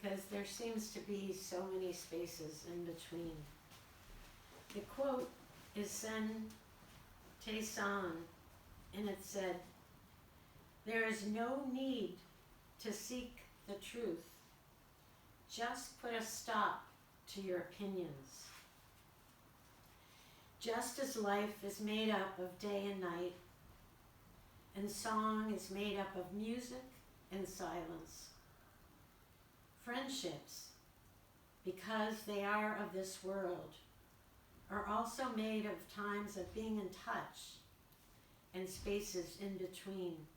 because there seems to be so many spaces in between. The quote is Sen Te San, and it said, "There is no need to seek the truth. Just put a stop to your opinions. Just as life is made up of day and night, and song is made up of music and silence, friendships, because they are of this world, are also made of times of being in touch and spaces in between.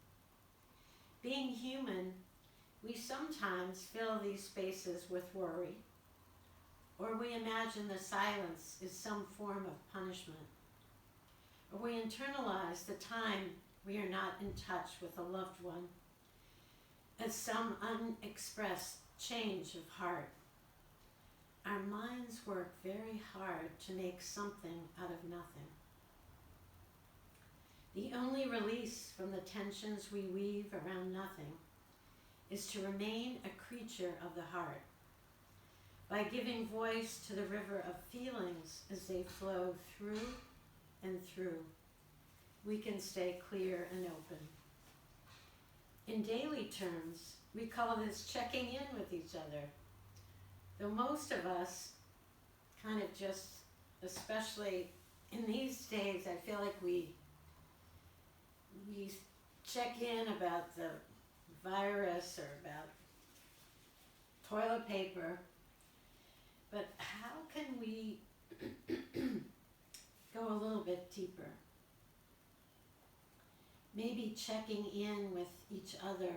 Being human, we sometimes fill these spaces with worry, or we imagine the silence is some form of punishment, or we internalize the time we are not in touch with a loved one as some unexpressed change of heart. Our minds work very hard to make something out of nothing. The only release from the tensions we weave around nothing is to remain a creature of the heart. By giving voice to the river of feelings as they flow through and through, we can stay clear and open. In daily terms, we call this checking in with each other. Though most of us kind of just, especially in these days, I feel like we check in about the virus or about toilet paper, but how can we go a little bit deeper? Maybe checking in with each other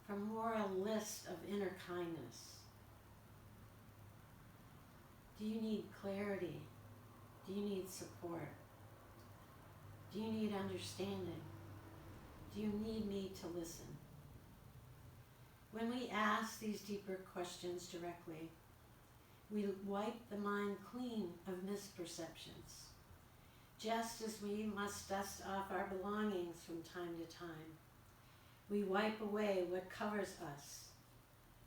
for more a list of inner kindness. Do you need clarity? Do you need support? Do you need understanding? Do you need me to listen? When we ask these deeper questions directly, we wipe the mind clean of misperceptions, just as we must dust off our belongings from time to time. We wipe away what covers us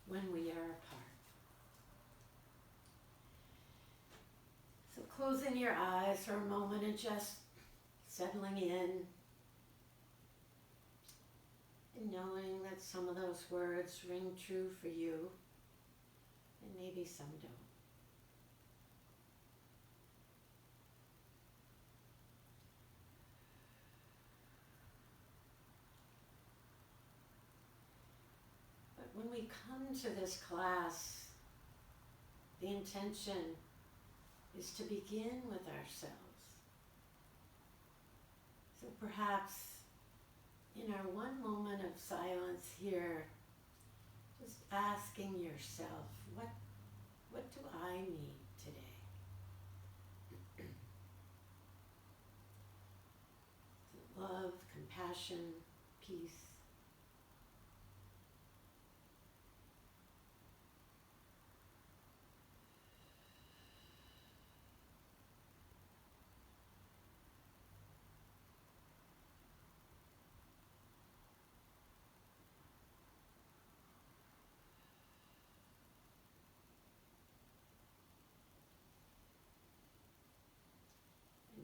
when we are apart. So closing your eyes for a moment and just settling in and knowing that some of those words ring true for you and maybe some don't. But when we come to this class, the intention is to begin with ourselves. So perhaps in our one moment of silence here, just asking yourself, what do I need today? Love, compassion, peace.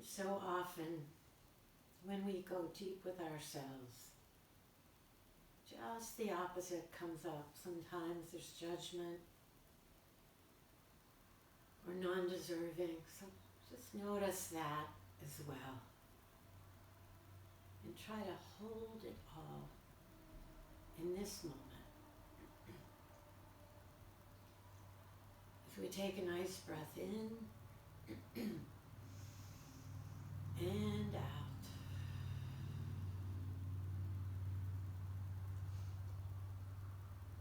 So often, when we go deep with ourselves, just the opposite comes up. Sometimes there's judgment or non-deserving. So just notice that as well. And try to hold it all in this moment. If we take a nice breath in, and out.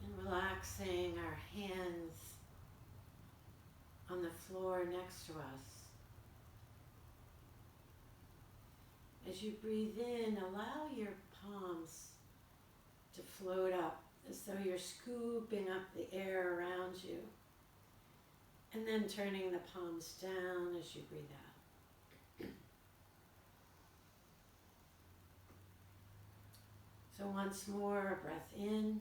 And relaxing our hands on the floor next to us. As you breathe in, allow your palms to float up as though you're scooping up the air around you. And then turning the palms down as you breathe out. So once more, a breath in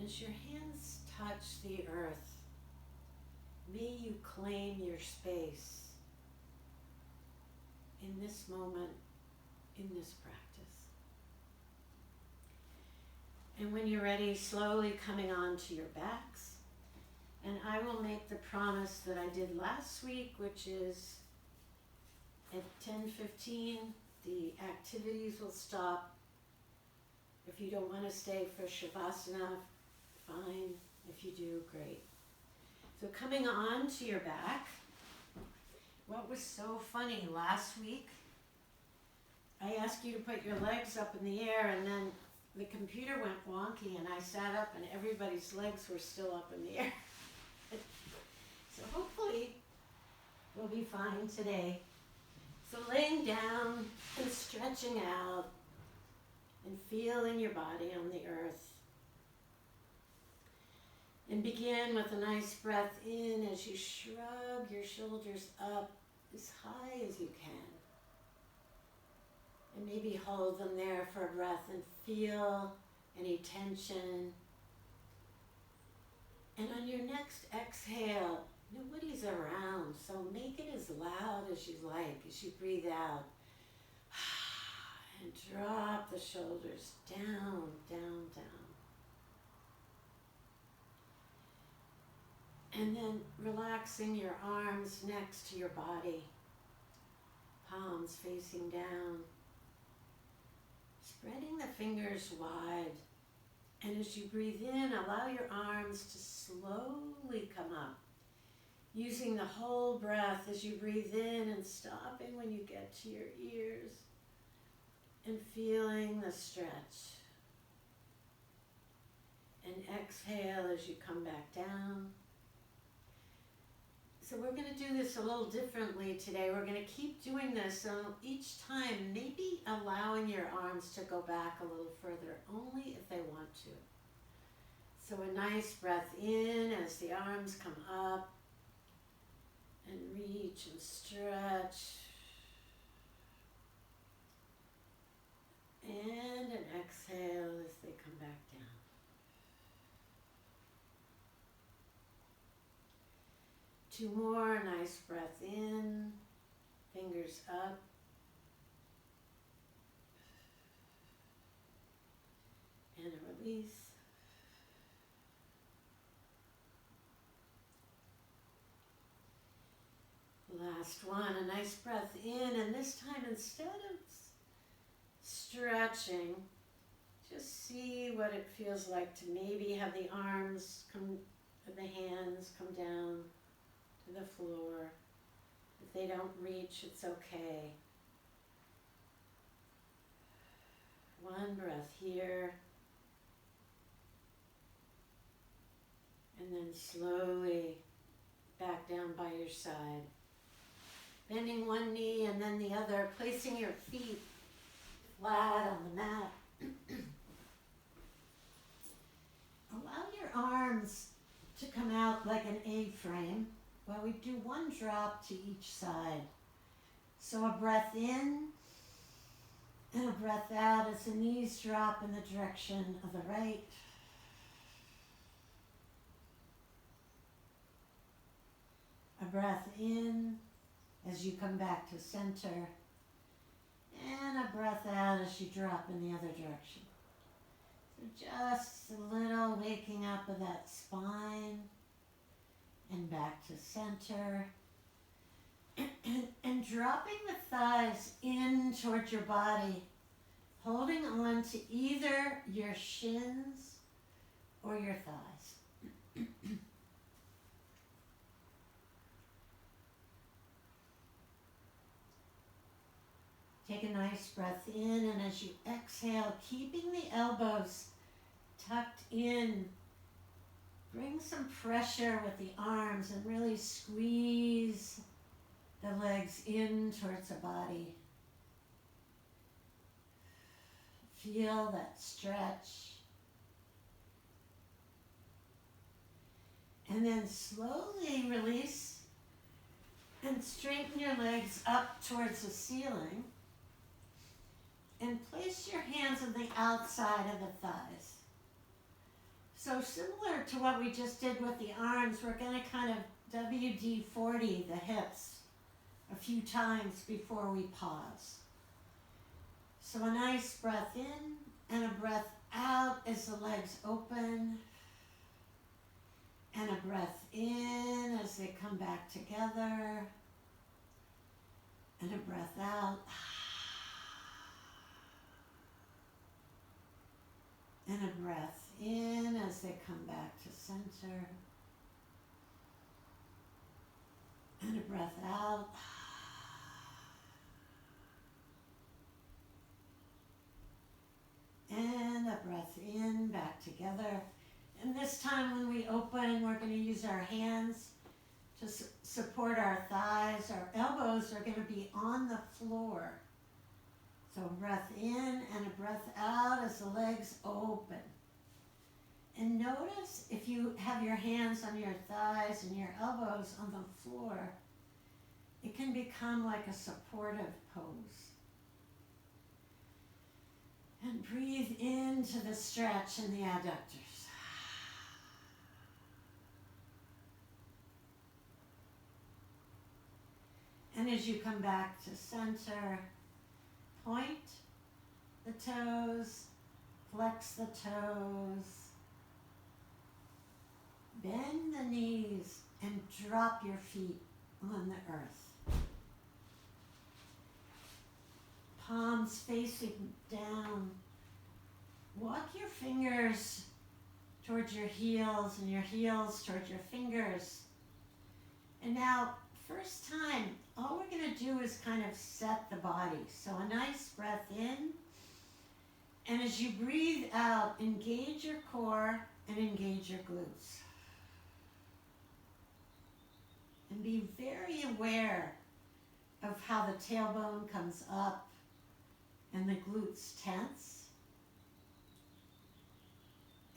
As your hands touch the earth, may you claim your space in this moment, in this practice. And when you're ready, slowly coming onto your backs. And I will make the promise that I did last week, which is at 10:15, the activities will stop. If you don't want to stay for Shavasana, fine. If you do, great. So coming on to your back, what was so funny last week, I asked you to put your legs up in the air and then the computer went wonky and I sat up and everybody's legs were still up in the air. So hopefully we'll be fine today. So laying down and stretching out and feeling your body on the earth. And begin with a nice breath in as you shrug your shoulders up as high as you can. And maybe hold them there for a breath and feel any tension. And on your next exhale, nobody's around, so make it as loud as you like as you breathe out. And drop the shoulders down, down, down. And then relaxing your arms next to your body, palms facing down. Spreading the fingers wide. And as you breathe in, allow your arms to slowly come up. Using the whole breath as you breathe in and stopping when you get to your ears. And feeling the stretch. And exhale as you come back down. So we're going to do this a little differently today. We're going to keep doing this. So each time, maybe allowing your arms to go back a little further, only if they want to. So a nice breath in as the arms come up. And reach and stretch. And an exhale as they come back down. Two more, nice breath in, fingers up. And a release. Last one, a nice breath in, and this time instead of stretching, just see what it feels like to maybe have the arms come, the hands come down to the floor. If they don't reach, it's okay. One breath here. And then slowly back down by your side. Bending one knee and then the other, placing your feet flat on the mat. Allow your arms to come out like an A-frame. Well, we do one drop to each side. So a breath in and a breath out as the knees drop in the direction of the right. A breath in as you come back to center. And a breath out as you drop in the other direction. So just a little waking up of that spine. And back to center. And dropping the thighs in towards your body. Holding on to either your shins or your thighs. Take a nice breath in, and as you exhale, keeping the elbows tucked in, bring some pressure with the arms and really squeeze the legs in towards the body. Feel that stretch. And then slowly release and straighten your legs up towards the ceiling. And place your hands on the outside of the thighs. So similar to what we just did with the arms, we're going to kind of WD-40 the hips a few times before we pause. So a nice breath in and a breath out as the legs open, and a breath in as they come back together, and a breath out, and a breath in as they come back to center, and a breath out, and a breath in, back together. And this time when we open, we're going to use our hands to support our thighs. Our elbows are going to be on the floor. So a breath in and a breath out as the legs open. And notice if you have your hands on your thighs and your elbows on the floor, it can become like a supportive pose. And breathe into the stretch in the adductors. And as you come back to center, point the toes, flex the toes, bend the knees, and drop your feet on the earth. Palms facing down. Walk your fingers towards your heels and your heels towards your fingers. And now, first time, all we're going to do is kind of set the body. So a nice breath in. And as you breathe out, engage your core and engage your glutes. And be very aware of how the tailbone comes up and the glutes tense.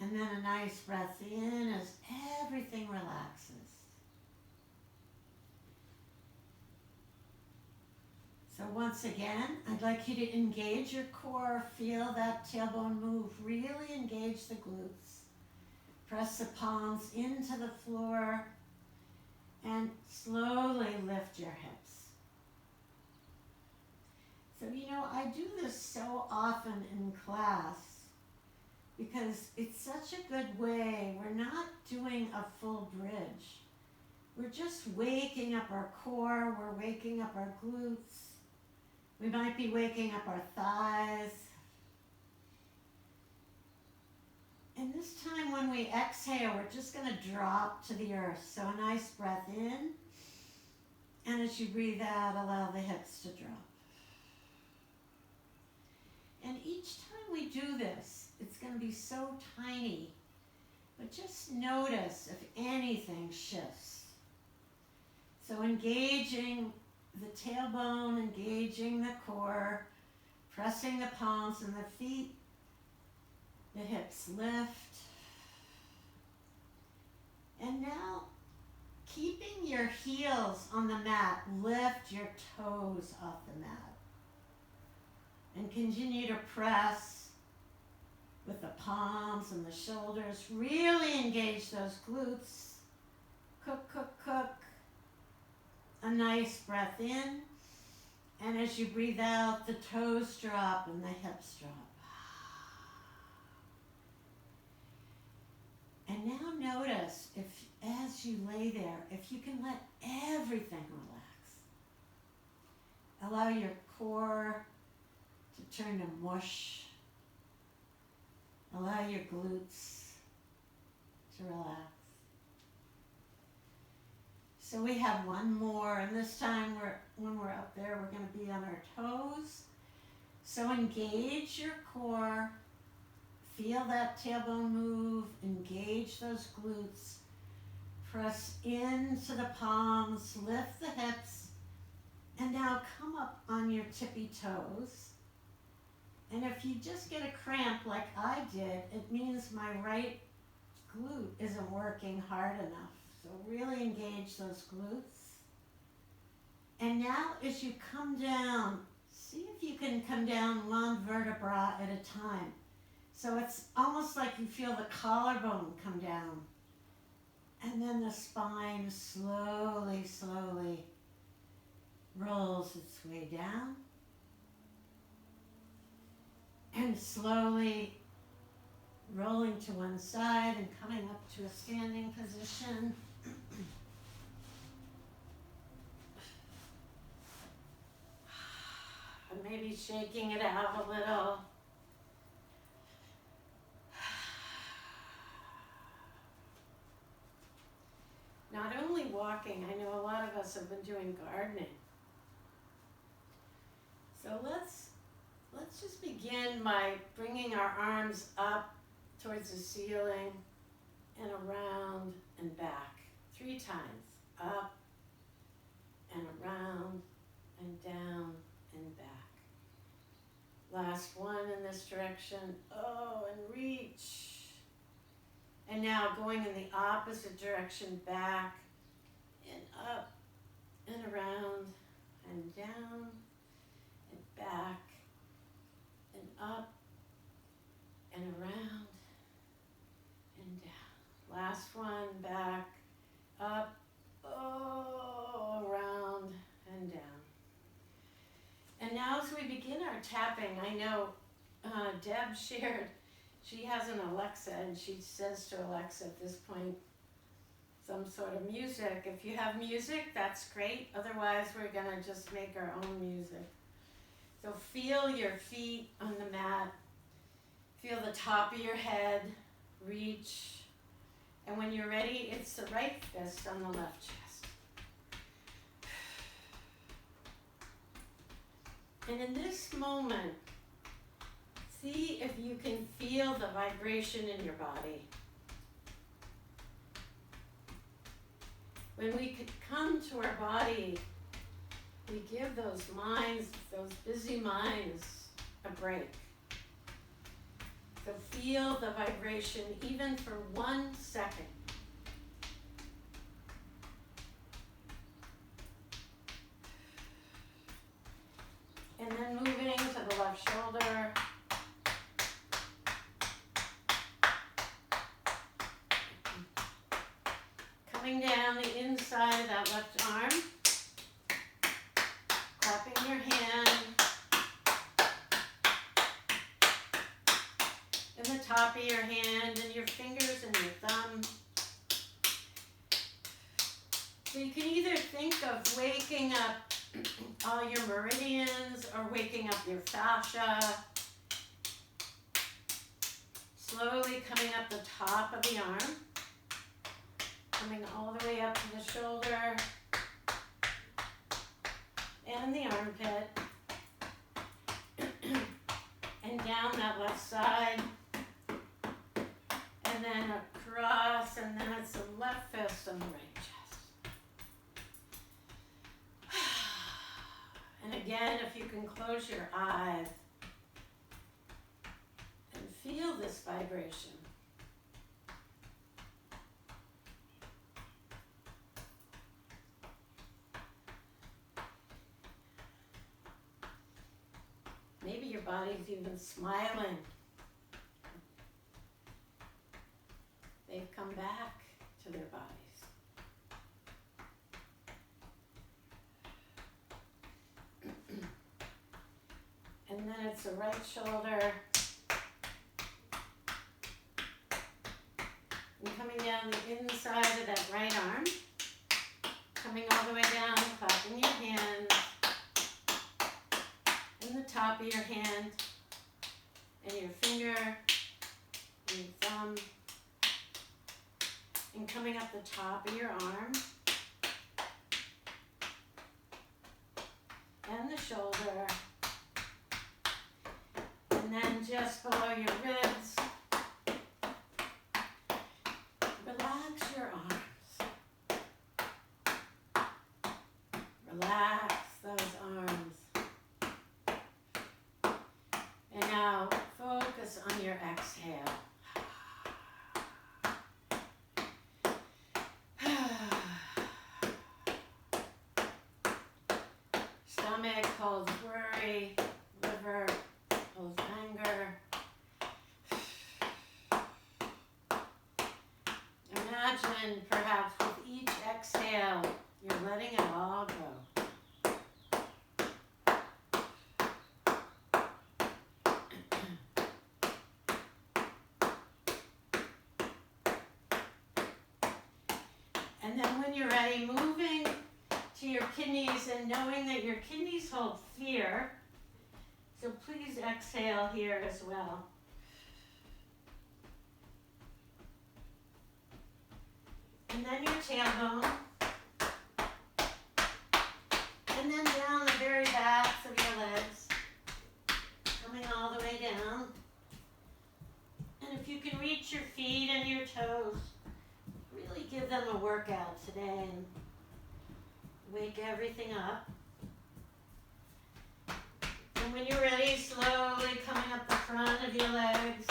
And then a nice breath in as everything relaxes. So once again, I'd like you to engage your core, feel that tailbone move, really engage the glutes. Press the palms into the floor and slowly lift your hips. So, I do this so often in class because it's such a good way. We're not doing a full bridge. We're just waking up our core, we're waking up our glutes. We might be waking up our thighs. And this time when we exhale, we're just going to drop to the earth. So a nice breath in. And as you breathe out, allow the hips to drop. And each time we do this, it's going to be so tiny. But just notice if anything shifts. So engaging the tailbone, engaging the core, pressing the palms and the feet, the hips lift. And now, keeping your heels on the mat, lift your toes off the mat. And continue to press with the palms and the shoulders. Really engage those glutes. Cook, cook, cook. A nice breath in, and as you breathe out, the toes drop and the hips drop. And now notice, if as you lay there, if you can let everything relax. Allow your core to turn to mush. Allow your glutes to relax. So we have one more, and this time when we're up there, we're going to be on our toes. So engage your core, feel that tailbone move, engage those glutes, press into the palms, lift the hips, and now come up on your tippy toes. And if you just get a cramp like I did, it means my right glute isn't working hard enough. So really engage those glutes. And now as you come down, see if you can come down one vertebra at a time. So it's almost like you feel the collarbone come down. And then the spine slowly, slowly rolls its way down. And slowly rolling to one side and coming up to a standing position. And maybe shaking it out a little. Not only walking, I know a lot of us have been doing gardening. So let's just begin by bringing our arms up towards the ceiling and around and back 3 times. Up and around and down and back. Last one in this direction. Oh, and reach. And now going in the opposite direction, back and up and around and down and back and up and around and down. Last one, back, up, oh, around and down. And now as we begin our tapping, I know Deb shared, she has an Alexa and she says to Alexa at this point, some sort of music. If you have music, that's great. Otherwise, we're gonna just make our own music. So feel your feet on the mat. Feel the top of your head reach. And when you're ready, it's the right fist on the left chest. And in this moment, see if you can feel the vibration in your body. When we could come to our body, we give those minds, those busy minds, a break. So feel the vibration even for 1 second. And then moving to the left shoulder. Coming down the inside of that left arm. Clapping your hand. And the top of your hand and your fingers and your thumb. So you can either think of waking up all your meridians or waking up your fascia. Slowly coming up the top of the arm. Coming all the way up to the shoulder and the armpit. And down that left side. And then across, and then it's the left fist on the right chest. And again, if you can close your eyes and feel this vibration. Maybe your body's even smiling. They've come back to their bodies. And then it's the right shoulder. And coming down the inside of that right arm. Coming all the way down, clapping your hands. And the top of your hand. And your finger. And your thumb. And coming up the top of your arm. And the shoulder. And then just below your ribs, relax your arms. Relax those arms. And now focus on your exhale. Stomach holds worry, liver holds anger. when perhaps with each exhale, you're letting it all go. And then when you're ready, moving to your kidneys and knowing that your kidneys hold fear. So please exhale here as well. And then your tailbone. And then down the very backs of your legs. Coming all the way down. And if you can reach your feet and your toes, really give them a workout today and wake everything up. And when you're ready, slowly coming up the front of your legs.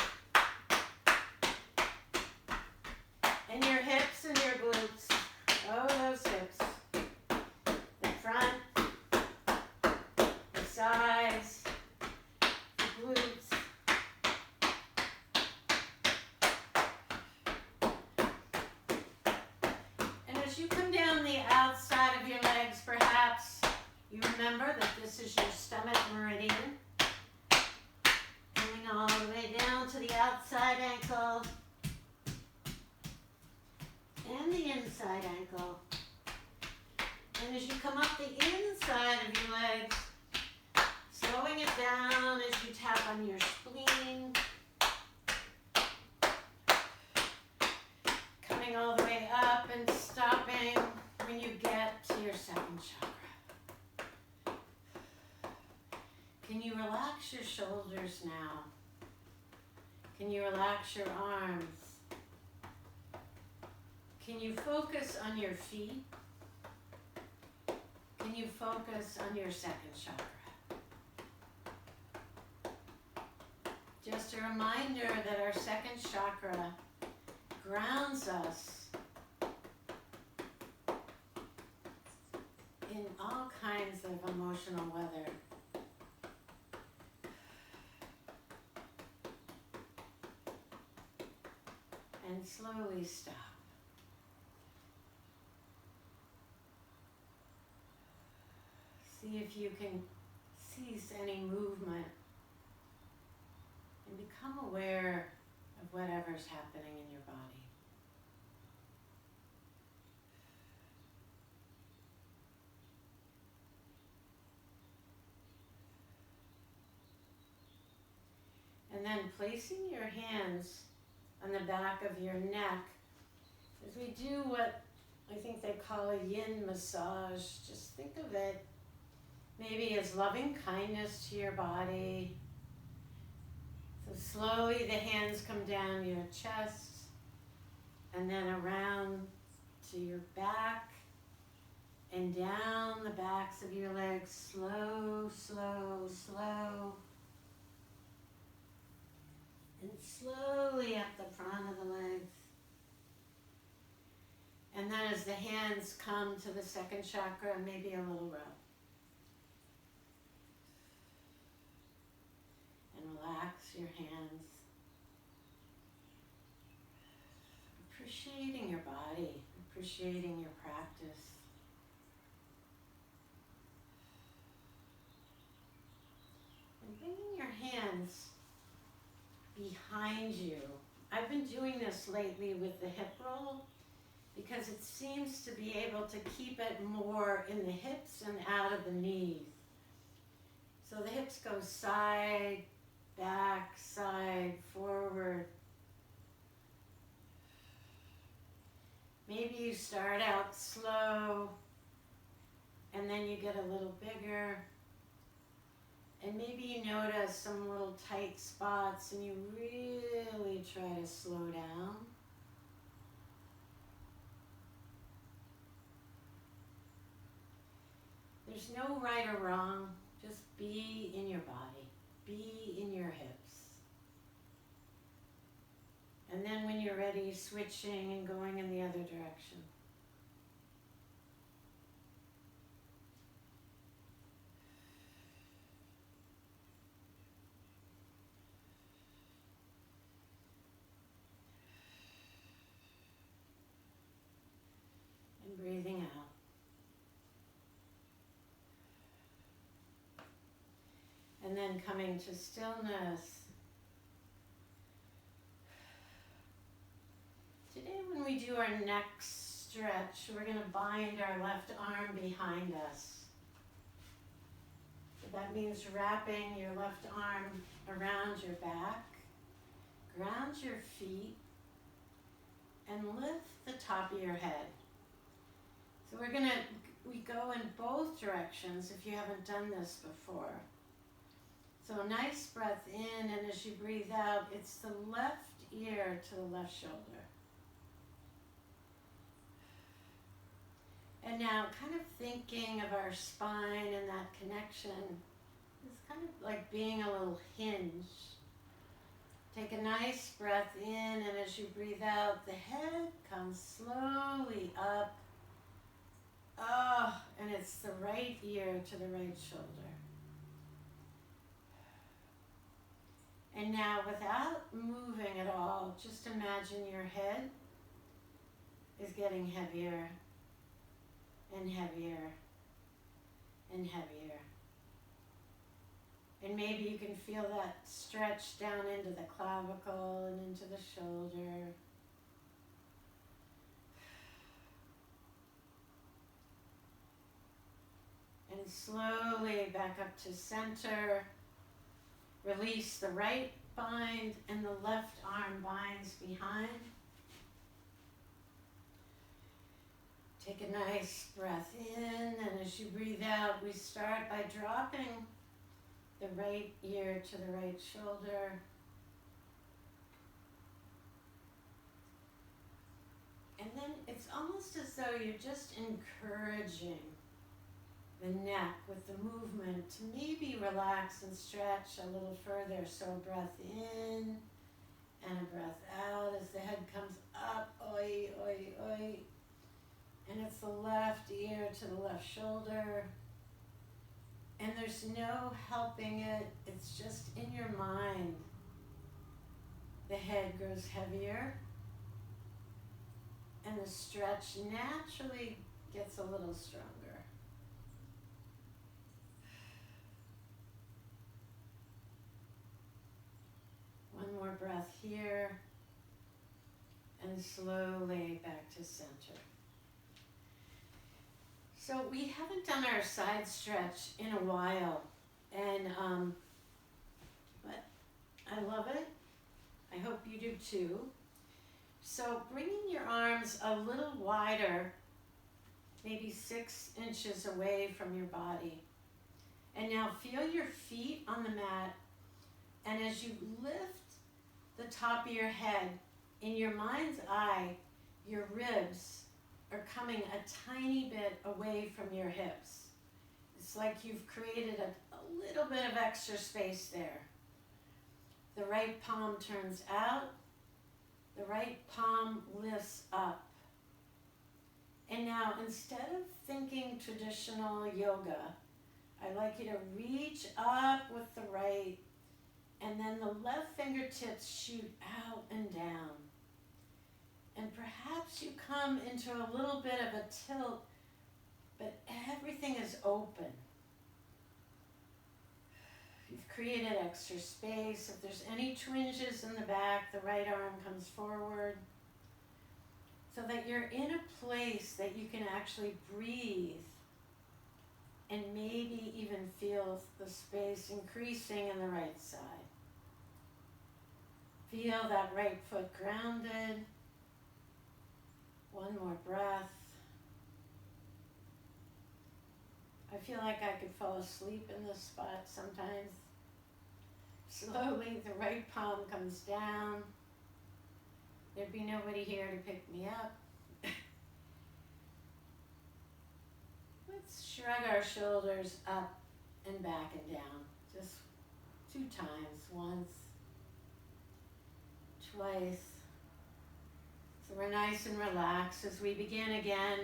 And your hips and your glutes. Oh, those hips. The front, the sides, the glutes. And as you come down the outside of your legs, perhaps you remember that this is your stomach meridian. Coming all the way down to the outside ankle. And the inside ankle. And as you come up the inside of your legs, slowing it down as you tap on your spleen. Coming all the way up and stopping when you get to your second chakra. Can you relax your shoulders now? Can you relax your arms? Can you focus on your feet? Can you focus on your second chakra? Just a reminder that our second chakra grounds us in all kinds of emotional weather. And slowly stop. See if you can cease any movement and become aware of whatever's happening in your body. And then placing your hands on the back of your neck as we do what I think they call a yin massage. Just think of it maybe as loving kindness to your body. So slowly the hands come down your chest and then around to your back and down the backs of your legs. Slow, slow, slow. And slowly up the front of the legs. And then as the hands come to the second chakra, maybe a little rub. And relax your hands. Appreciating your body, appreciating your practice. And bringing your hands behind you. I've been doing this lately with the hip roll because it seems to be able to keep it more in the hips and out of the knees. So the hips go side, back, side, forward. Maybe you start out slow and then you get a little bigger. And maybe you notice some little tight spots and you really try to slow down. There's no right or wrong. Just be in your body. Be in your hips. And then when you're ready, switching and going in the other direction. And then coming to stillness. Today when we do our neck stretch, we're going to bind our left arm behind us. So that means wrapping your left arm around your back, ground your feet, and lift the top of your head. So we go in both directions if you haven't done this before. So a nice breath in, and as you breathe out, it's the left ear to the left shoulder. And now kind of thinking of our spine and that connection is kind of like being a little hinge. Take a nice breath in, and as you breathe out, the head comes slowly up. And it's the right ear to the right shoulder. And now without moving at all, just imagine your head is getting heavier and heavier and heavier. And maybe you can feel that stretch down into the clavicle and into the shoulder. And slowly back up to center. Release the right bind and the left arm binds behind. Take a nice breath in, and as you breathe out, we start by dropping the right ear to the right shoulder. And then it's almost as though you're just encouraging the neck with the movement to maybe relax and stretch a little further. So a breath in and a breath out as the head comes up, oi, oi, oi. And it's the left ear to the left shoulder. And there's no helping it, it's just in your mind. The head grows heavier and the stretch naturally gets a little stronger. One more breath here, and slowly back to center. So we haven't done our side stretch in a while, and but I love it. I hope you do too. So bringing your arms a little wider, maybe 6 inches away from your body. And now feel your feet on the mat, and as you lift the top of your head, in your mind's eye, your ribs are coming a tiny bit away from your hips. It's like you've created a little bit of extra space there. The right palm turns out, the right palm lifts up. And now, instead of thinking traditional yoga, I'd like you to reach up with the right, and then the left fingertips shoot out and down. And perhaps you come into a little bit of a tilt, but everything is open. You've created extra space. If there's any twinges in the back, the right arm comes forward, so that you're in a place that you can actually breathe and maybe even feel the space increasing in the right side. Feel that right foot grounded. One more breath. I feel like I could fall asleep in this spot sometimes. Slowly, the right palm comes down. There'd be nobody here to pick me up. Let's shrug our shoulders up and back and down. Just 2 times. Once, twice. So we're nice and relaxed as we begin again.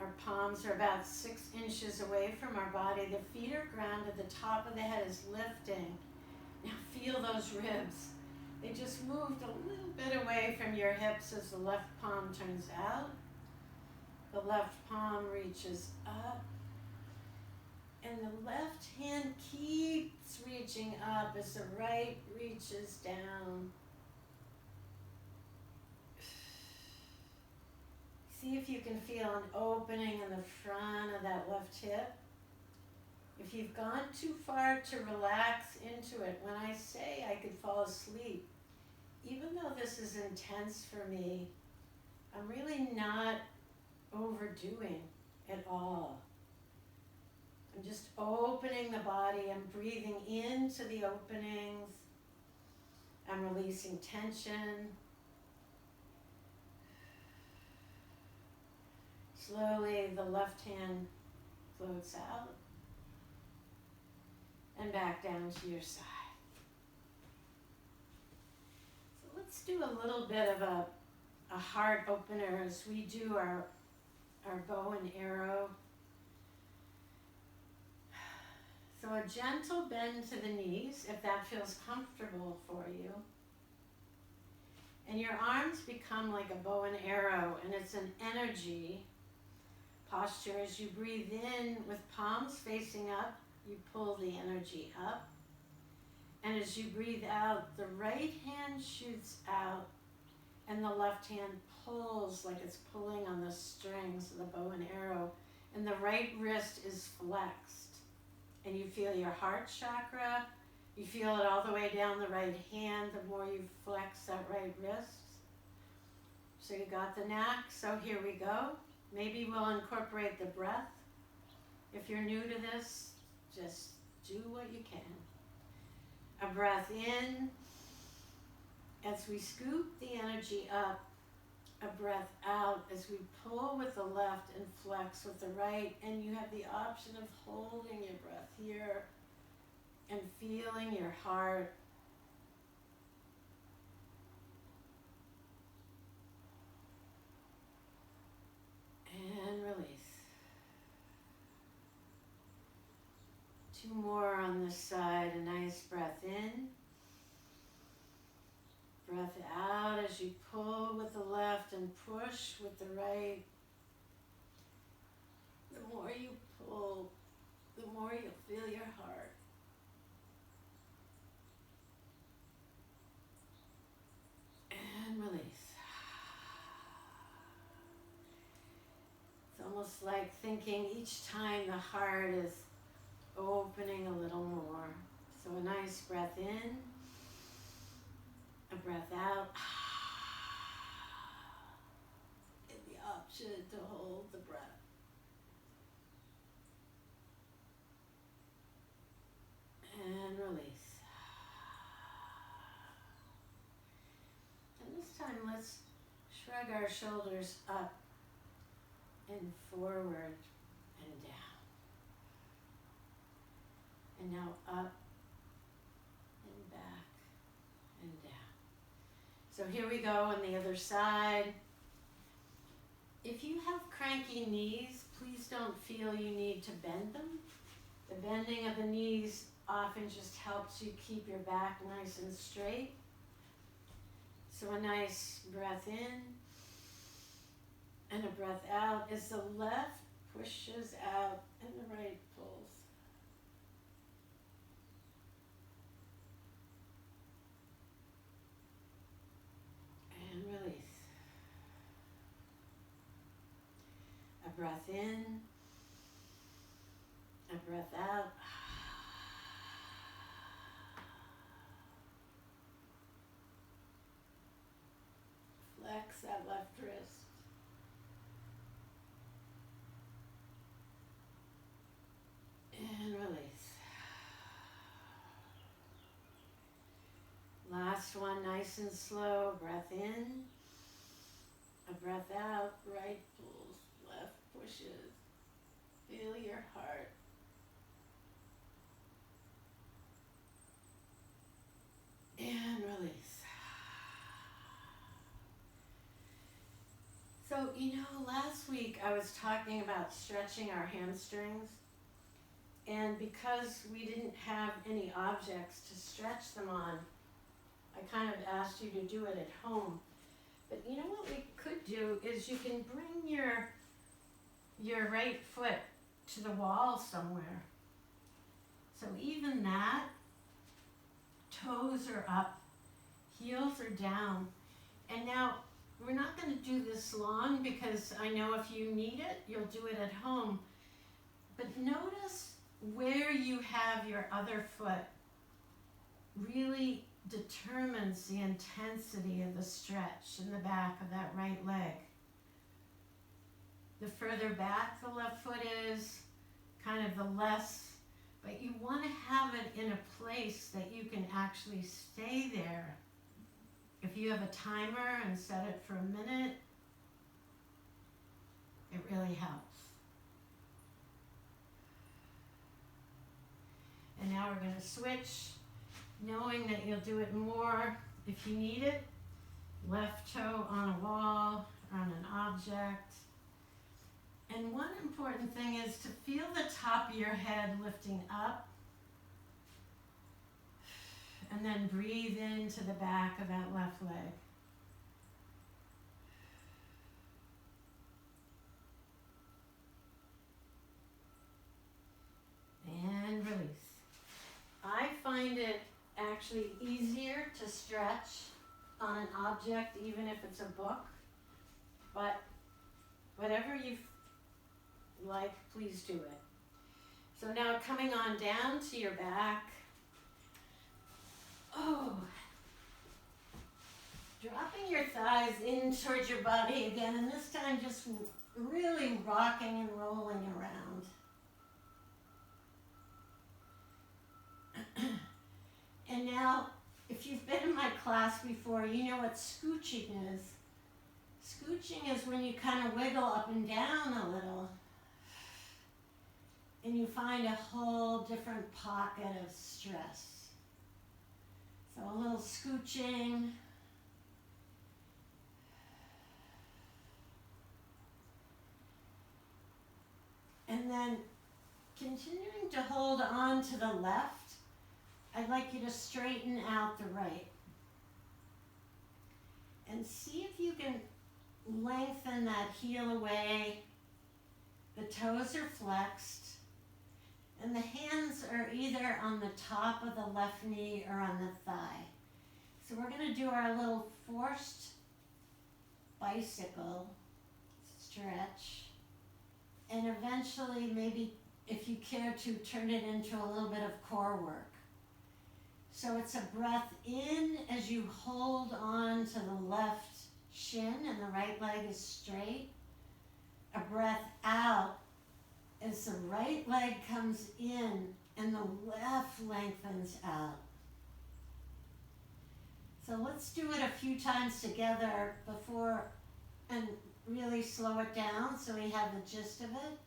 Our palms are about 6 inches away from our body. The feet are grounded. The top of the head is lifting. Now feel those ribs. They just moved a little bit away from your hips as the left palm turns out. The left palm reaches up. And the left hand keeps reaching up as the right reaches down. See if you can feel an opening in the front of that left hip. If you've gone too far to relax into it, when I say I could fall asleep, even though this is intense for me, I'm really not overdoing at all. I'm just opening the body. I'm breathing into the openings. I'm releasing tension. Slowly, the left hand floats out and back down to your side. So let's do a little bit of a heart opener as we do our bow and arrow. So a gentle bend to the knees, if that feels comfortable for you. And your arms become like a bow and arrow, and it's an energy posture. As you breathe in with palms facing up, you pull the energy up. And as you breathe out, the right hand shoots out, and the left hand pulls like it's pulling on the strings of the bow and arrow. And the right wrist is flexed. And you feel your heart chakra. You feel it all the way down the right hand the more you flex that right wrist. So you got the knack. So here we go. Maybe we'll incorporate the breath. If you're new to this, just do what you can. A breath in as we scoop the energy up. A breath out as we pull with the left and flex with the right. And you have the option of holding your breath here and feeling your heart. And release. 2 more on this side. A nice breath in. Breath out as you pull with the left and push with the right. The more you pull, the more you'll feel your heart. And release. It's almost like thinking each time the heart is opening a little more. So a nice breath in. A breath out. And the option to hold the breath. And release. And this time let's shrug our shoulders up and forward and down. And now up and back and down. So here we go on the other side. If you have cranky knees, please don't feel you need to bend them. The bending of the knees often just helps you keep your back nice and straight. So a nice breath in and a breath out as the left pushes out and the right pulls. And release. A breath in, a breath out. Flex that left wrist. And release. Last one, nice and slow. Breath in, a breath out. Right pulls, left pushes. Feel your heart. And release. So, last week I was talking about stretching our hamstrings, and because we didn't have any objects to stretch them on, I kind of asked you to do it at home. But you know what we could do is you can bring your right foot to the wall somewhere, than that, toes are up, heels are down. And now, we're not going to do this long because I know if you need it, you'll do it at home. But notice where you have your other foot really determines the intensity of the stretch in the back of that right leg. The further back the left foot is, kind of the less, but you want to have it in a place that you can actually stay there. If you have a timer and set it for a minute, it really helps. And now we're going to switch, knowing that you'll do it more if you need it. Left toe on a wall, on an object. And one important thing is to feel the top of your head lifting up. And then breathe into the back of that left leg. And release. I find it actually easier to stretch on an object, even if it's a book. But whatever you like, please do it. So now coming on down to your back. Oh, dropping your thighs in towards your body again, and this time just really rocking and rolling around. And now, if you've been in my class before, you know what scooching is. Scooching is when you kind of wiggle up and down a little, and you find a whole different pocket of stress. So a little scooching. And then continuing to hold on to the left, I'd like you to straighten out the right. And see if you can lengthen that heel away. The toes are flexed. And the hands are either on the top of the left knee or on the thigh. So we're going to do our little forced bicycle stretch. And eventually, maybe if you care to, turn it into a little bit of core work. So it's a breath in as you hold on to the left shin and the right leg is straight. A breath out as the right leg comes in and the left lengthens out. So let's do it a few times together before, and really slow it down so we have the gist of it.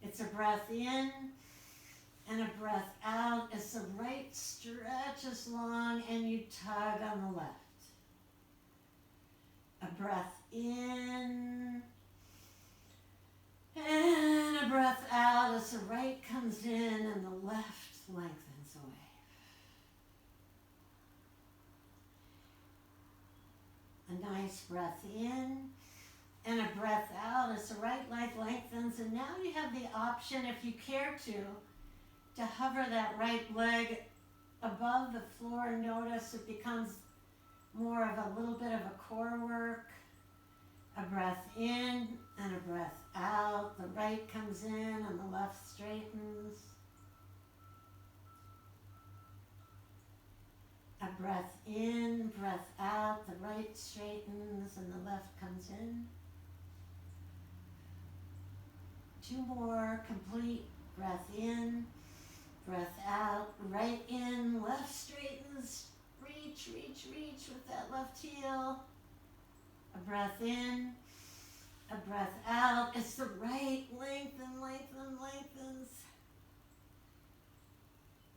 It's a breath in and a breath out as the right stretches long and you tug on the left. A breath in and a breath out as the right comes in and the left lengthens away. A nice breath in and a breath out as the right leg lengthens. And now you have the option, if you care to hover that right leg above the floor. Notice it becomes more of a little bit of a core work. A breath in and a breath out. The right comes in and the left straightens. A breath in, breath out. The right straightens and the left comes in. 2 more, complete. Breath in, breath out. Right in, left straightens. Reach, reach, reach with that left heel. A breath in, a breath out. It's the right lengthens.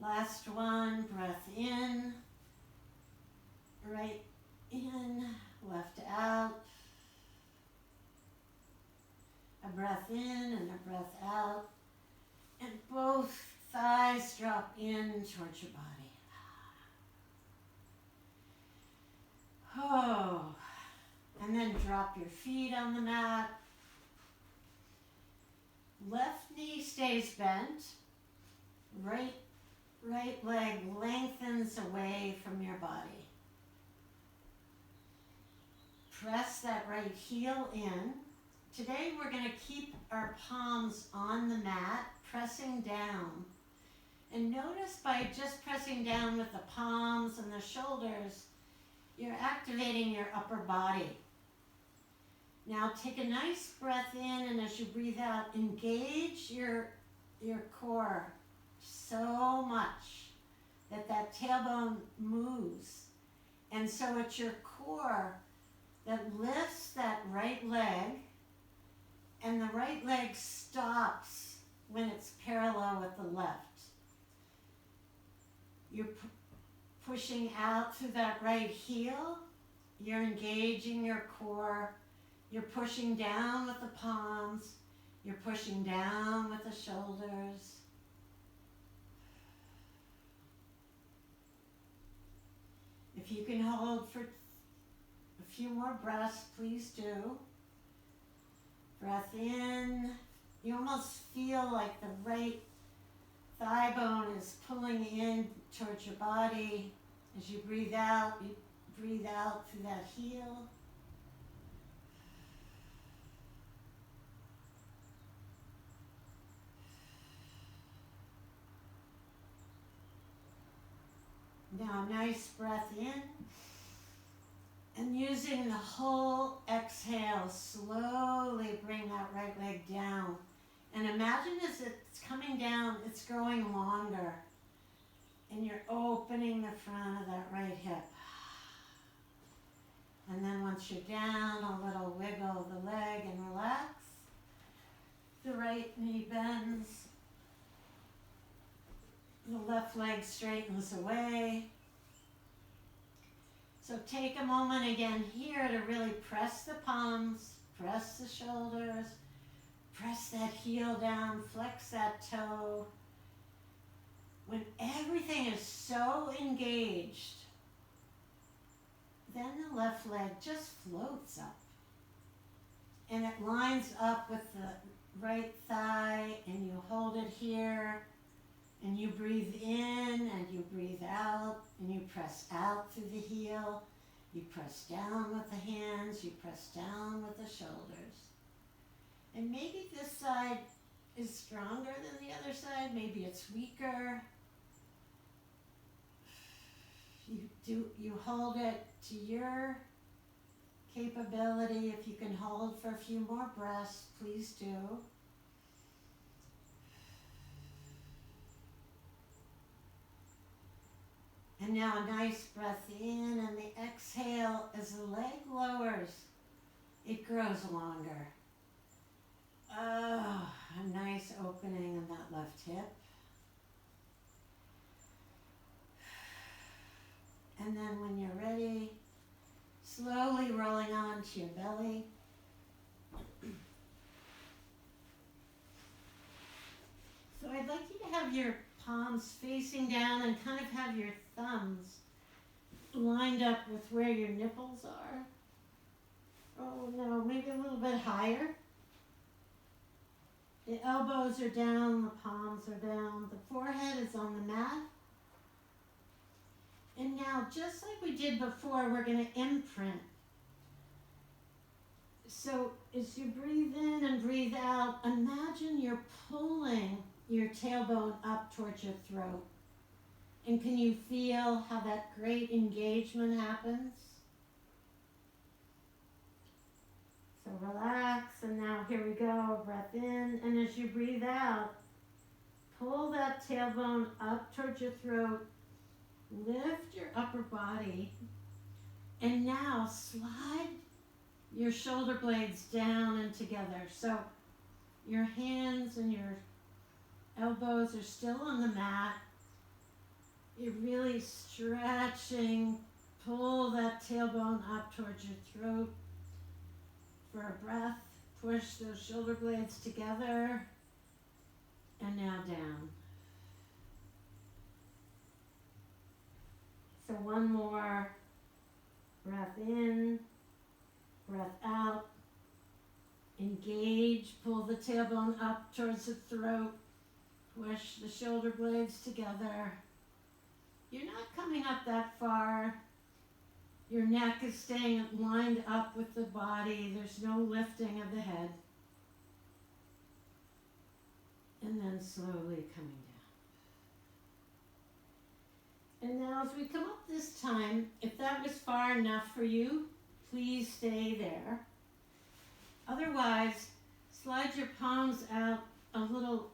Last one, breath in, right in, left out. A breath in and a breath out. And both thighs drop in towards your body. Oh. And then drop your feet on the mat. Left knee stays bent. Right right leg lengthens away from your body. Press that right heel in. Today we're going to keep our palms on the mat, pressing down. And notice by just pressing down with the palms and the shoulders, you're activating your upper body. Now take a nice breath in, and as you breathe out, engage your core so much that that tailbone moves. And so it's your core that lifts that right leg, and the right leg stops when it's parallel with the left. You're pushing out through that right heel. You're engaging your core. You're pushing down with the palms. You're pushing down with the shoulders. If you can hold for a few more breaths, please do. Breath in. You almost feel like the right thigh bone is pulling in towards your body. As you breathe out through that heel. Now a nice breath in. And using the whole exhale, slowly bring that right leg down. And imagine as it's coming down, it's growing longer. And you're opening the front of that right hip. And then once you're down, a little wiggle of the leg and relax. The right knee bends. The left leg straightens away. So take a moment again here to really press the palms, press the shoulders, press that heel down, flex that toe. When everything is so engaged, then the left leg just floats up. And it lines up with the right thigh, and you hold it here. And you breathe in and you breathe out, and you press out through the heel. You press down with the hands, you press down with the shoulders. And maybe this side is stronger than the other side, maybe it's weaker. You hold it to your capability. If you can hold for a few more breaths, please do. And now a nice breath in, and the exhale, as the leg lowers, it grows longer. Oh, a nice opening in that left hip. And then when you're ready, slowly rolling onto your belly. So I'd like you to have your palms facing down and kind of have your thumbs lined up with where your nipples are. Oh no, maybe a little bit higher. The elbows are down, the palms are down, the forehead is on the mat. And now, just like we did before, we're going to imprint. So as you breathe in and breathe out, imagine you're pulling your tailbone up towards your throat. And can you feel how that great engagement happens? So relax, and now here we go, breath in, and as you breathe out, pull that tailbone up towards your throat, lift your upper body, and now slide your shoulder blades down and together. So your hands and your elbows are still on the mat. You're really stretching. Pull that tailbone up towards your throat for a breath. Push those shoulder blades together. And now down. So one more. Breath in, breath out. Engage. Pull the tailbone up towards the throat. Push the shoulder blades together. you're not coming up that far. Your neck is staying lined up with the body. There's no lifting of the head. And then slowly coming down. And now as we come up this time, if that was far enough for you, please stay there. Otherwise, slide your palms out a little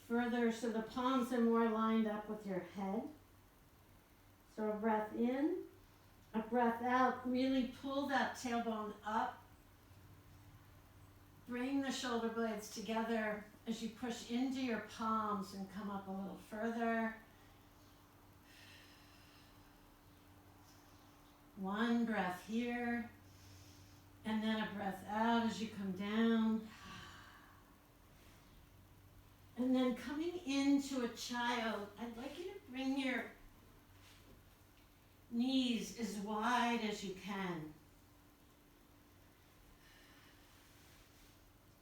further so the palms are more lined up with your head. So a breath in, a breath out. Really pull that tailbone up. Bring the shoulder blades together as you push into your palms and come up a little further. One breath here, and then a breath out as you come down. And then coming into a child, I'd like you to bring your knees as wide as you can.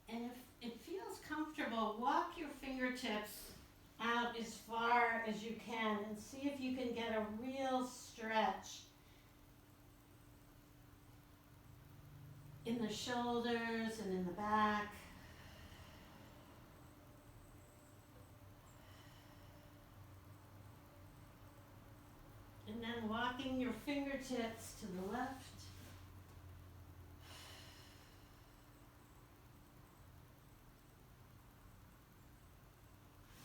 And if it feels comfortable, walk your fingertips out as far as you can and see if you can get a real stretch in the shoulders and in the back. And then walking your fingertips to the left.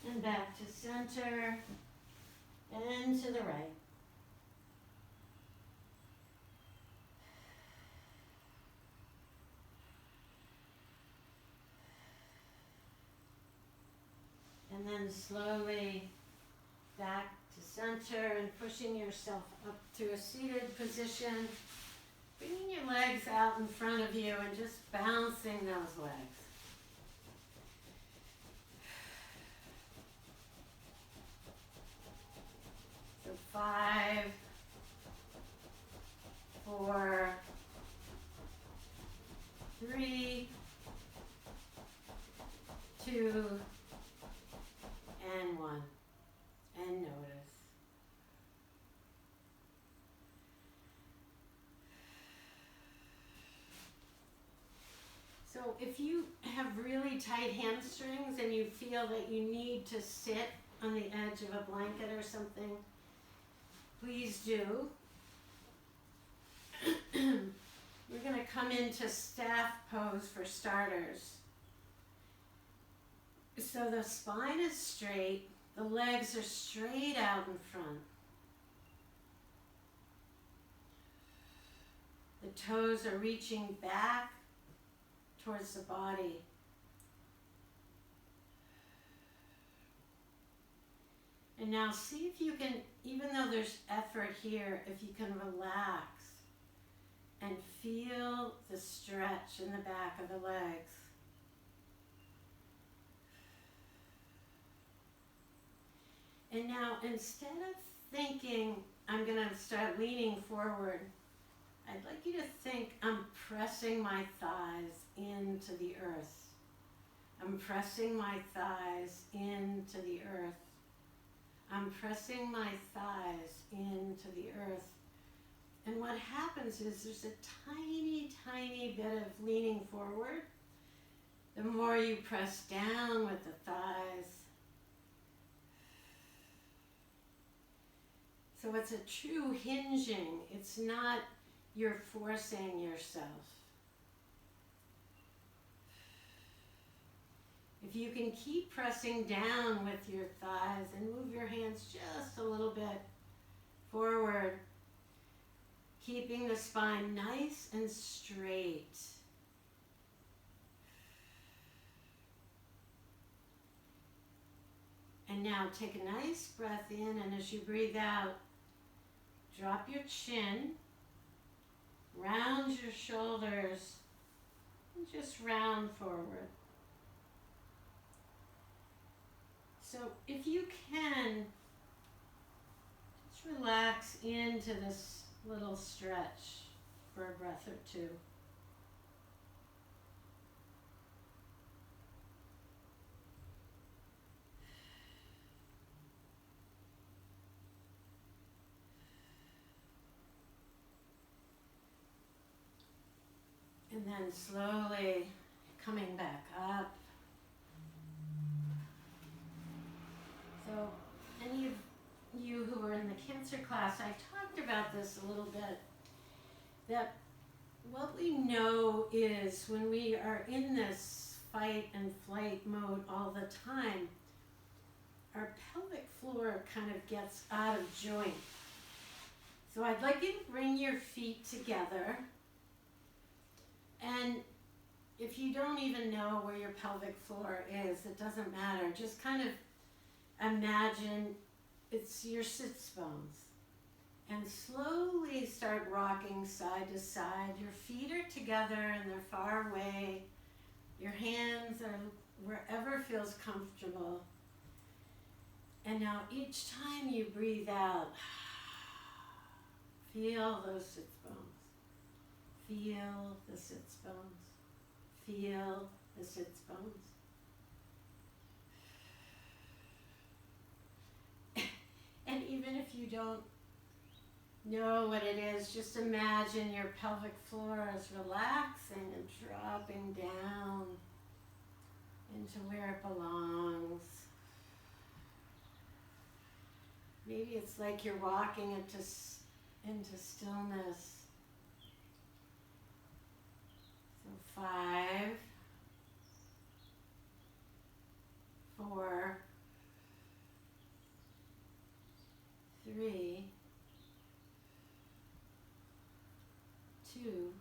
And back to center and to the right. And then slowly back to center and pushing yourself up to a seated position. Bringing your legs out in front of you and just bouncing those legs. So 5, 4, 3, 2, and 1. And notice. So if you have really tight hamstrings and you feel that you need to sit on the edge of a blanket or something, please do. We're going to come into staff pose for starters. So the spine is straight, the legs are straight out in front. The toes are reaching back towards the body. And now see if you can, even though there's effort here, if you can relax and feel the stretch in the back of the legs. And now instead of thinking, I'm going to start leaning forward, I'd like you to think, I'm pressing my thighs into the earth. I'm pressing my thighs into the earth. I'm pressing my thighs into the earth. And what happens is there's a tiny, tiny bit of leaning forward. The more you press down with the thighs. So it's a true hinging. It's not you're forcing yourself. If you can keep pressing down with your thighs and move your hands just a little bit forward, keeping the spine nice and straight. And now take a nice breath in, and as you breathe out, drop your chin, round your shoulders, and just round forward. So if you can, just relax into this little stretch for a breath or two. And then slowly coming back up. So any of you who are in the Cancer class, I talked about this a little bit, that what we know is when we are in this fight and flight mode all the time, our pelvic floor kind of gets out of joint. So I'd like you to bring your feet together, and if you don't even know where your pelvic floor is, it doesn't matter. Just kind of imagine it's your sits bones. And slowly start rocking side to side. Your feet are together and they're far away. Your hands are wherever feels comfortable. And now each time you breathe out, feel those sits bones. Feel the sits bones. Feel the sits bones. And even if you don't know what it is, just imagine your pelvic floor is relaxing and dropping down into where it belongs. Maybe it's like you're walking into stillness. So 5, 4, 3, 2,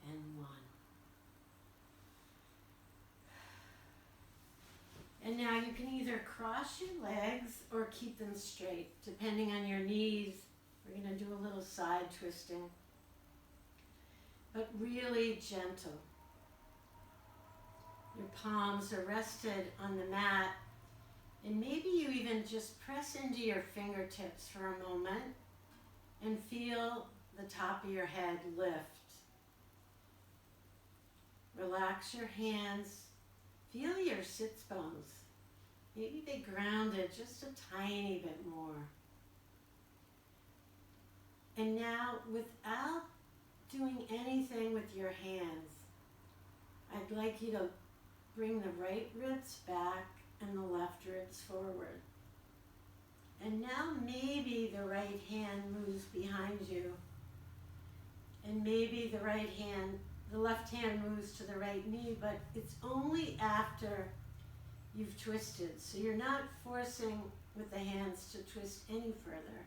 and 1. And now you can either cross your legs or keep them straight, depending on your knees. We're going to do a little side twisting, but really gentle. Your palms are rested on the mat, and maybe you even just press into your fingertips for a moment and feel the top of your head lift. Relax your hands. Feel your sits bones. Maybe they grounded just a tiny bit more. And now, without doing anything with your hands, I'd like you to bring the right ribs back and the left ribs forward. And now maybe the right hand moves behind you. And maybe the left hand moves to the right knee, but it's only after you've twisted. So you're not forcing with the hands to twist any further.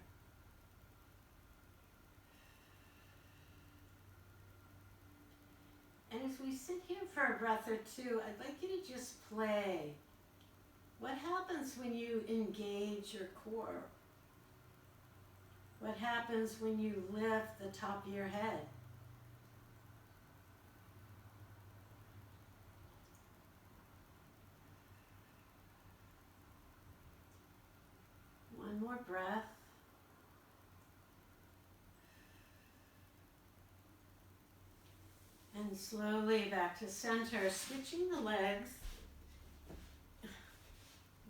And as we sit here for a breath or two, I'd like you to just play. What happens when you engage your core? What happens when you lift the top of your head? One more breath. And slowly back to center, switching the legs.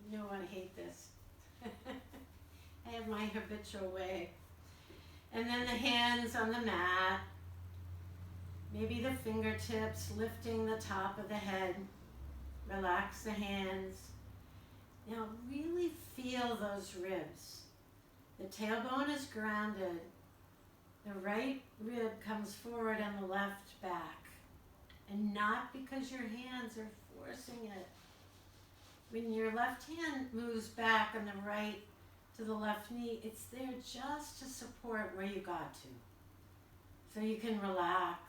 You know I hate this. I have my habitual way. And then the hands on the mat. Maybe the fingertips lifting the top of the head. Relax the hands. Now really feel those ribs. The tailbone is grounded. The right rib comes forward and the left back. And not because your hands are forcing it. When your left hand moves back and the right to the left knee, it's there just to support where you got to. So you can relax.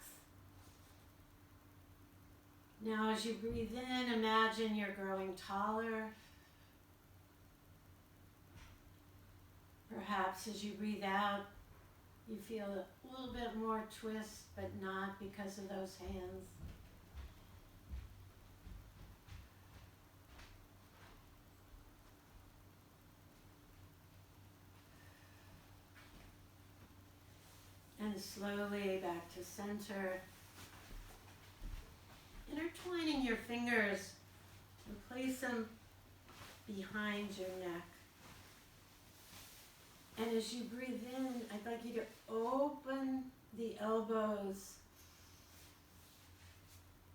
Now as you breathe in, imagine you're growing taller. Perhaps as you breathe out, you feel a little bit more twist, but not because of those hands. And slowly back to center. Intertwining your fingers and place them behind your neck. And as you breathe in, I'd like you to open the elbows,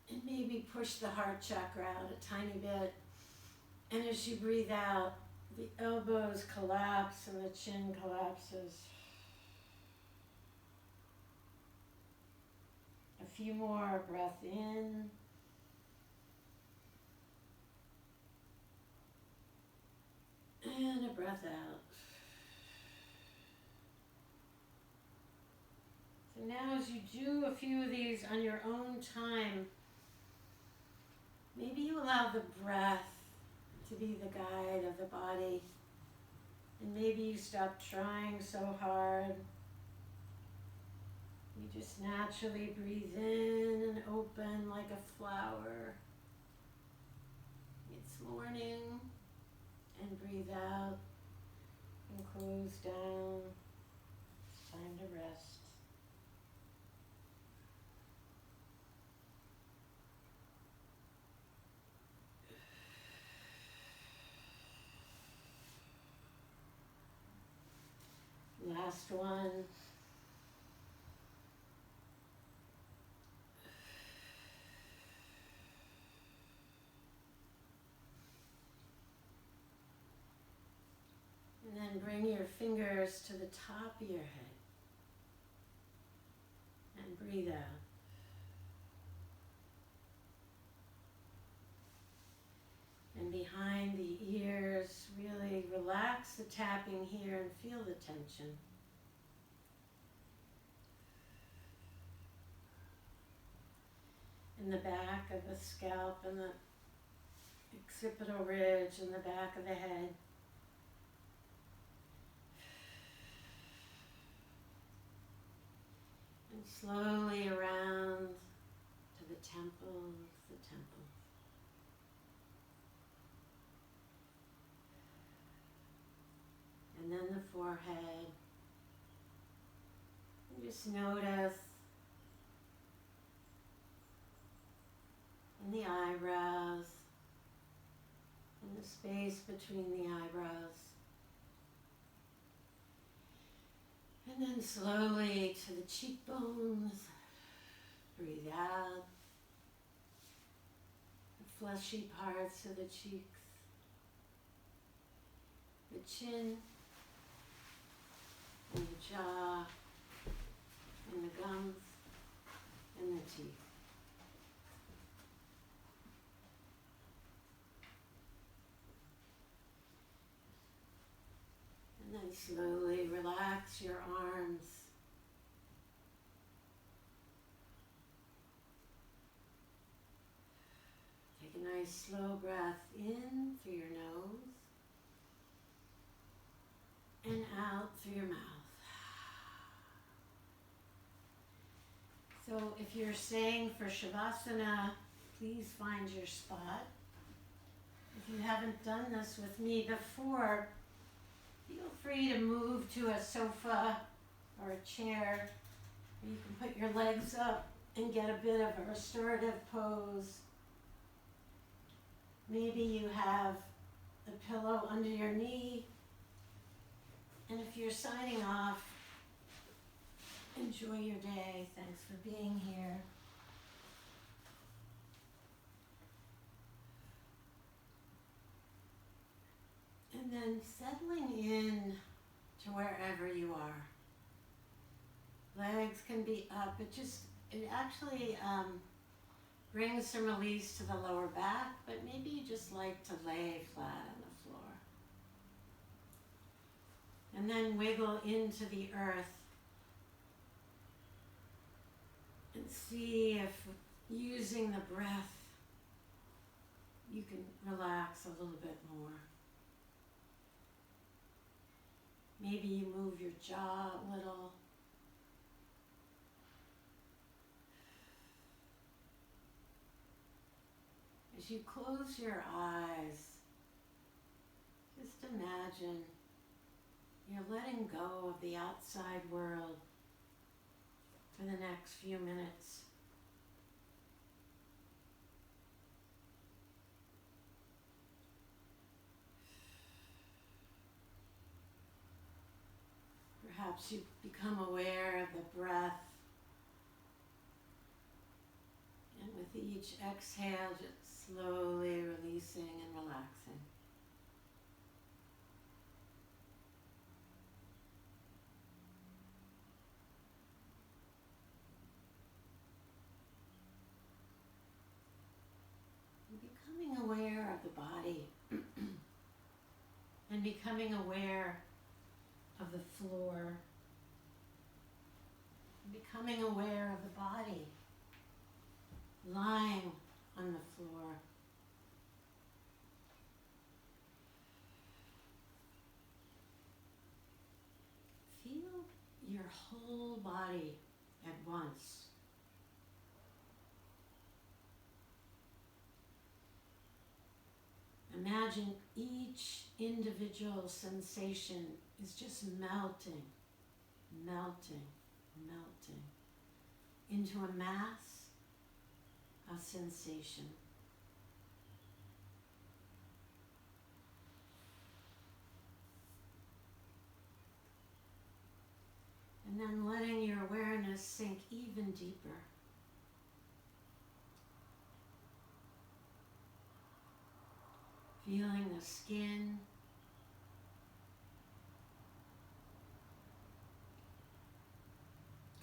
and maybe push the heart chakra out a tiny bit. And as you breathe out, the elbows collapse and the chin collapses. A few more, breath in. And a breath out. So now as you do a few of these on your own time, maybe you allow the breath to be the guide of the body. And maybe you stop trying so hard. You just naturally breathe in and open like a flower. It's morning. And breathe out and close down. It's time to rest. Last one. And then bring your fingers to the top of your head. And breathe out. And behind the ears, really relax the tapping here and feel the tension. In the back of the scalp and the occipital ridge and the back of the head. And slowly around to the temples, and then the forehead. And just notice in the eyebrows, and the space between the eyebrows. And then slowly to the cheekbones. Breathe out. The fleshy parts of the cheeks. The chin. And the jaw. And the gums. And the teeth. And then slowly relax your arms. Take a nice slow breath in through your nose and out through your mouth. So if you're staying for Shavasana, please find your spot. If you haven't done this with me before, feel free to move to a sofa or a chair where you can put your legs up and get a bit of a restorative pose. Maybe you have a pillow under your knee. And if you're signing off, enjoy your day. Thanks for being here. And then settling in to wherever you are. Legs can be up. It actually brings some release to the lower back, but maybe you just like to lay flat on the floor. And then wiggle into the earth and see if using the breath you can relax a little bit more. Maybe you move your jaw a little. As you close your eyes, just imagine you're letting go of the outside world for the next few minutes. Perhaps you become aware of the breath With each exhale, just slowly releasing and relaxing. Becoming aware of the body and becoming aware of the floor, becoming aware of the body lying on the floor. Feel your whole body at once. Imagine each individual sensation is just melting, melting, melting into a mass of sensation. And then letting your awareness sink even deeper. Feeling the skin,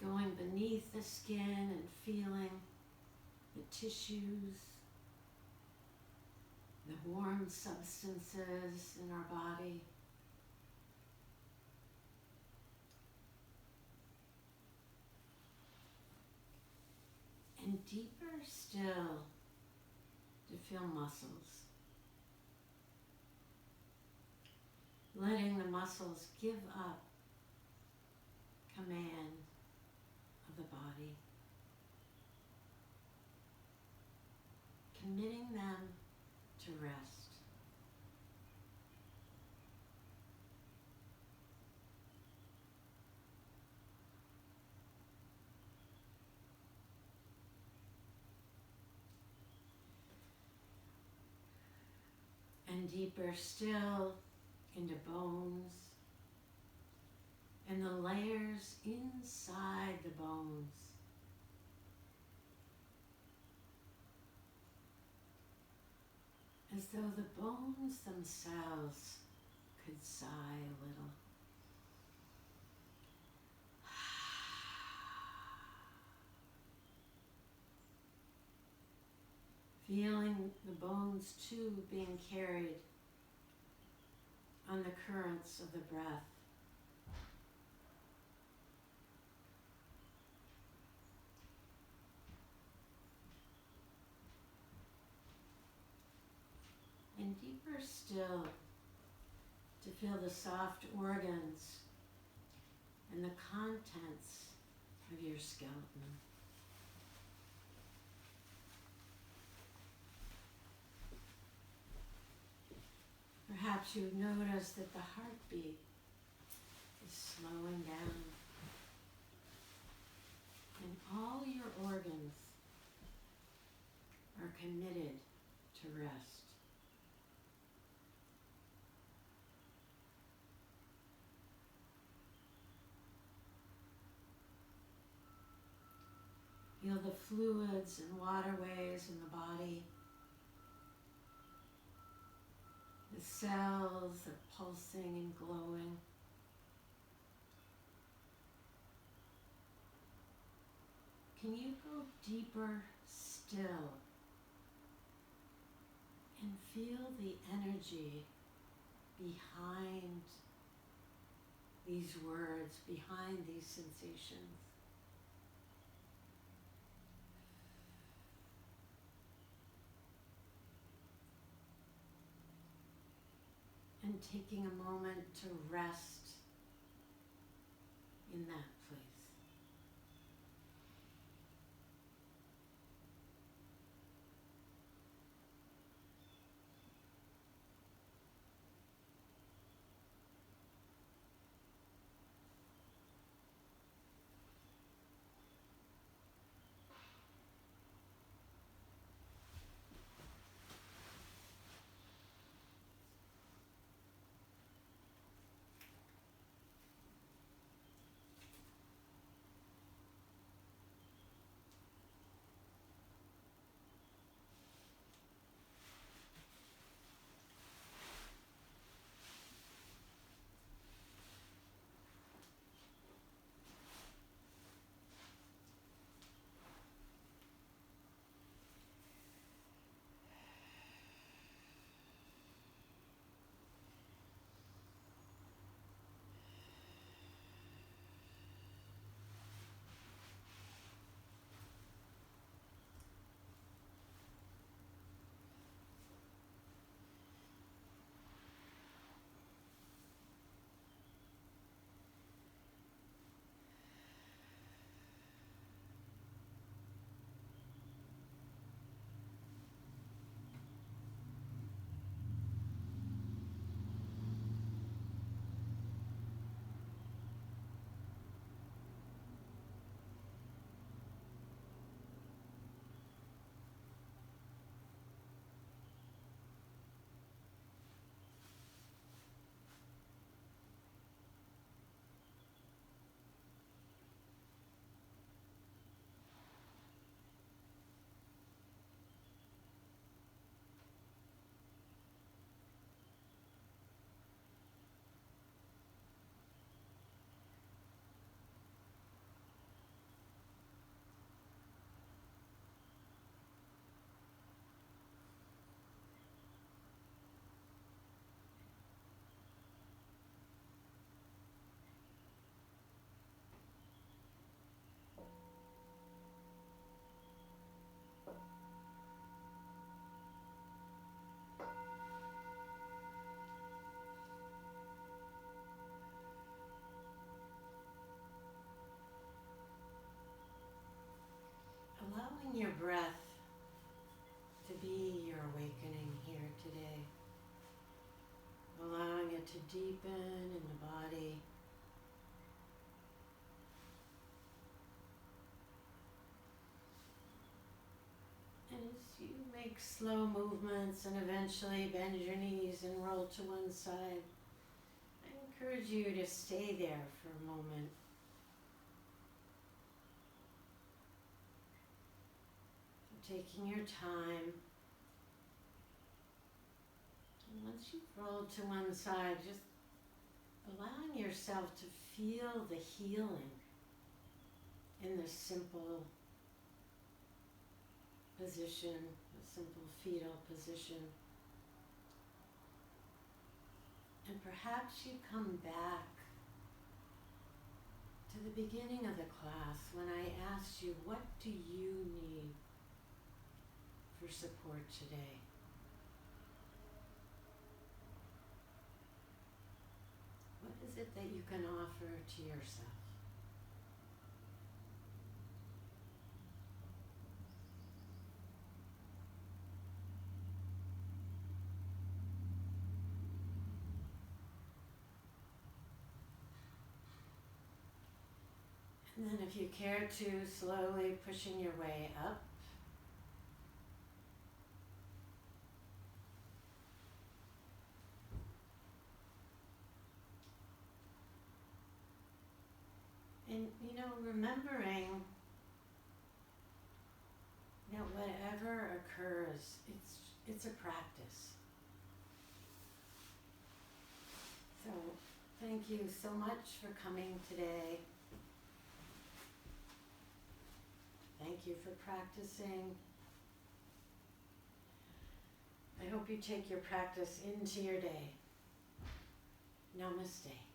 going beneath the skin and feeling the tissues, the warm substances in our body. And deeper still to feel muscles. Letting the muscles give up command of the body. Committing them to rest. And deeper still into bones and the layers inside the bones. As though the bones themselves could sigh a little. Feeling the bones too being carried on the currents of the breath. And deeper still to feel the soft organs and the contents of your skeleton. Perhaps you've noticed that the heartbeat is slowing down and all your organs are committed to rest. Feel the fluids and waterways in the body. The cells are pulsing and glowing. Can you go deeper still and feel the energy behind these words, behind these sensations? And taking a moment to rest in that place. your breath to be your awakening here today. Allowing it to deepen in the body. And as you make slow movements and eventually bend your knees and roll to one side, I encourage you to stay there for a moment. Taking your time. And once you've rolled to one side, just allowing yourself to feel the healing in this simple position, a simple fetal position. And perhaps you come back to the beginning of the class when I asked you, what do you need for support today? What is it that you can offer to yourself? And then if you care to, slowly pushing your way up. And, remembering that whatever occurs, it's a practice. So, thank you so much for coming today. Thank you for practicing. I hope you take your practice into your day. Namaste.